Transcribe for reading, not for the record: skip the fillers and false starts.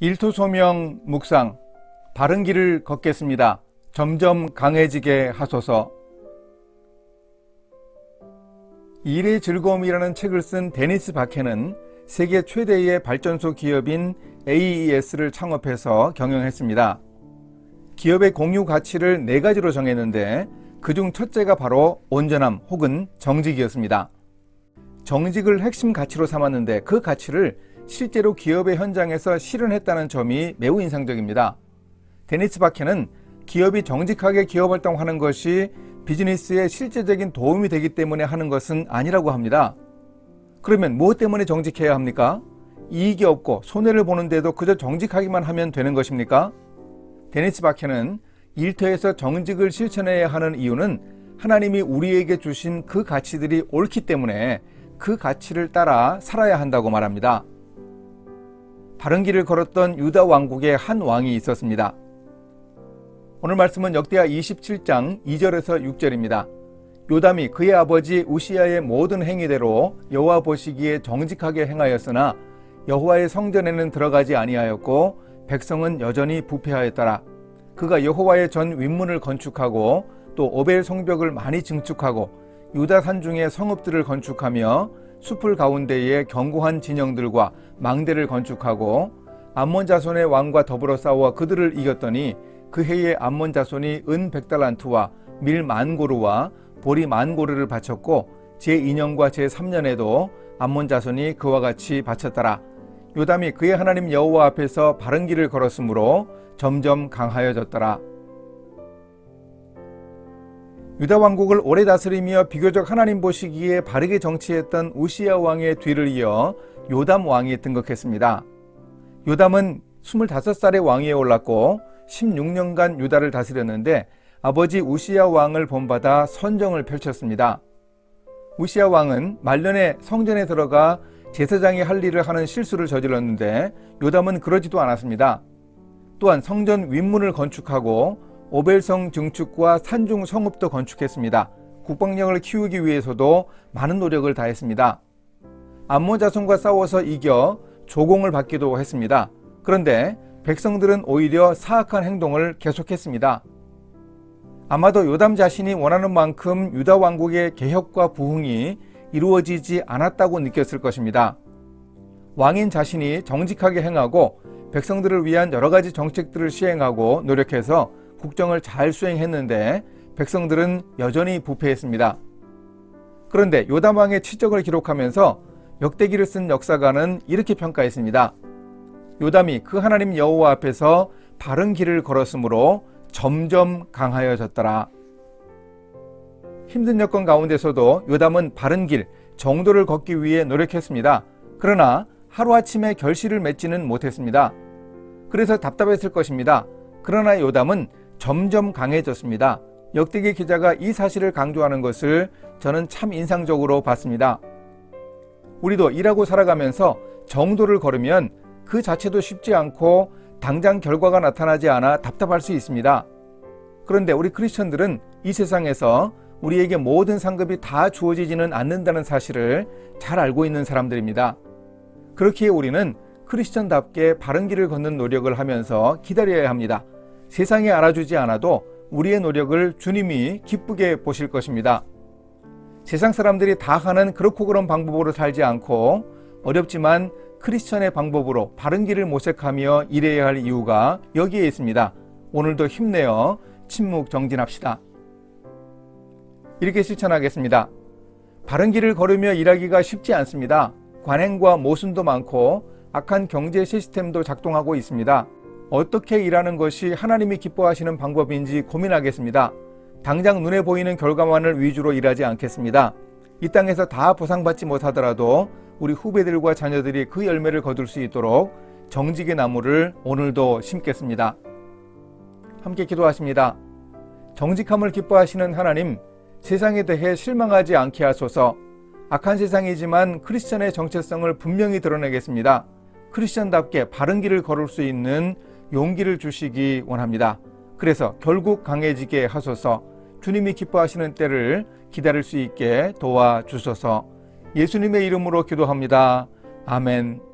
일토소명 묵상, 바른 길을 걷겠습니다. 점점 강해지게 하소서. 일의 즐거움이라는 책을 쓴 데니스 바케는 세계 최대의 발전소 기업인 AES를 창업해서 경영했습니다. 기업의 공유 가치를 4가지로 정했는데 그중 첫째가 바로 온전함 혹은 정직이었습니다. 정직을 핵심 가치로 삼았는데 그 가치를 실제로 기업의 현장에서 실현했다는 점이 매우 인상적입니다. 데니스 바케는 기업이 정직하게 기업 활동하는 것이 비즈니스에 실제적인 도움이 되기 때문에 하는 것은 아니라고 합니다. 그러면 무엇 때문에 정직해야 합니까? 이익이 없고 손해를 보는데도 그저 정직하기만 하면 되는 것입니까? 데니스 바케는 일터에서 정직을 실천해야 하는 이유는 하나님이 우리에게 주신 그 가치들이 옳기 때문에 그 가치를 따라 살아야 한다고 말합니다. 바른 길을 걸었던 유다 왕국에 한 왕이 있었습니다. 오늘 말씀은 역대하 27장 2절에서 6절입니다. 요담이 그의 아버지 우시야의 모든 행위대로 여호와 보시기에 정직하게 행하였으나 여호와의 성전에는 들어가지 아니하였고 백성은 여전히 부패하였더라. 그가 여호와의 전 윗문을 건축하고 또 오벨 성벽을 많이 증축하고 유다 산중에 성읍들을 건축하며 숲을 가운데에 견고한 진영들과 망대를 건축하고 암몬 자손의 왕과 더불어 싸워 그들을 이겼더니 그 해에 암몬 자손이 은 100달란트와 밀 10,000고루와 보리 10,000고루를 바쳤고 제2년과 제3년에도 암몬 자손이 그와 같이 바쳤더라. 요담이 그의 하나님 여호와 앞에서 바른 길을 걸었으므로 점점 강하여졌더라. 유다 왕국을 오래 다스리며 비교적 하나님 보시기에 바르게 정치했던 우시야 왕의 뒤를 이어 요담 왕이 등극했습니다. 요담은 25살에 왕위에 올랐고 16년간 유다를 다스렸는데 아버지 우시야 왕을 본받아 선정을 펼쳤습니다. 우시야 왕은 말년에 성전에 들어가 제사장이 할 일을 하는 실수를 저질렀는데 요담은 그러지도 않았습니다. 또한 성전 윗문을 건축하고 오벨성 증축과 산중 성읍도 건축했습니다. 국방력을 키우기 위해서도 많은 노력을 다했습니다. 암몬 자손과 싸워서 이겨 조공을 받기도 했습니다. 그런데 백성들은 오히려 사악한 행동을 계속했습니다. 아마도 요담 자신이 원하는 만큼 유다 왕국의 개혁과 부흥이 이루어지지 않았다고 느꼈을 것입니다. 왕인 자신이 정직하게 행하고 백성들을 위한 여러 가지 정책들을 시행하고 노력해서 국정을 잘 수행했는데 백성들은 여전히 부패했습니다. 그런데 요담 왕의 치적을 기록하면서 역대기를 쓴 역사가는 이렇게 평가했습니다. 요담이 그 하나님 여호와 앞에서 바른 길을 걸었으므로 점점 강하여졌더라. 힘든 여건 가운데서도 요담은 바른 길, 정도를 걷기 위해 노력했습니다. 그러나 하루아침에 결실을 맺지는 못했습니다. 그래서 답답했을 것입니다. 그러나 요담은 점점 강해졌습니다. 역대기 기자가 이 사실을 강조하는 것을 저는 참 인상적으로 봤습니다. 우리도 일하고 살아가면서 정도를 걸으면 그 자체도 쉽지 않고 당장 결과가 나타나지 않아 답답할 수 있습니다. 그런데 우리 크리스천들은 이 세상에서 우리에게 모든 상급이 다 주어지지는 않는다는 사실을 잘 알고 있는 사람들입니다. 그렇기에 우리는 크리스천답게 바른 길을 걷는 노력을 하면서 기다려야 합니다. 세상에 알아주지 않아도 우리의 노력을 주님이 기쁘게 보실 것입니다. 세상 사람들이 다 하는 그렇고 그런 방법으로 살지 않고 어렵지만 크리스천의 방법으로 바른 길을 모색하며 일해야 할 이유가 여기에 있습니다. 오늘도 힘내어 침묵 정진합시다. 이렇게 실천하겠습니다. 바른 길을 걸으며 일하기가 쉽지 않습니다. 관행과 모순도 많고 악한 경제 시스템도 작동하고 있습니다. 어떻게 일하는 것이 하나님이 기뻐하시는 방법인지 고민하겠습니다. 당장 눈에 보이는 결과만을 위주로 일하지 않겠습니다. 이 땅에서 다 보상받지 못하더라도 우리 후배들과 자녀들이 그 열매를 거둘 수 있도록 정직의 나무를 오늘도 심겠습니다. 함께 기도하십니다. 정직함을 기뻐하시는 하나님, 세상에 대해 실망하지 않게 하소서. 악한 세상이지만 크리스천의 정체성을 분명히 드러내겠습니다. 크리스천답게 바른 길을 걸을 수 있는 용기를 주시기 원합니다. 그래서 결국 강해지게 하소서. 주님이 기뻐하시는 때를 기다릴 수 있게 도와주소서. 예수님의 이름으로 기도합니다. 아멘.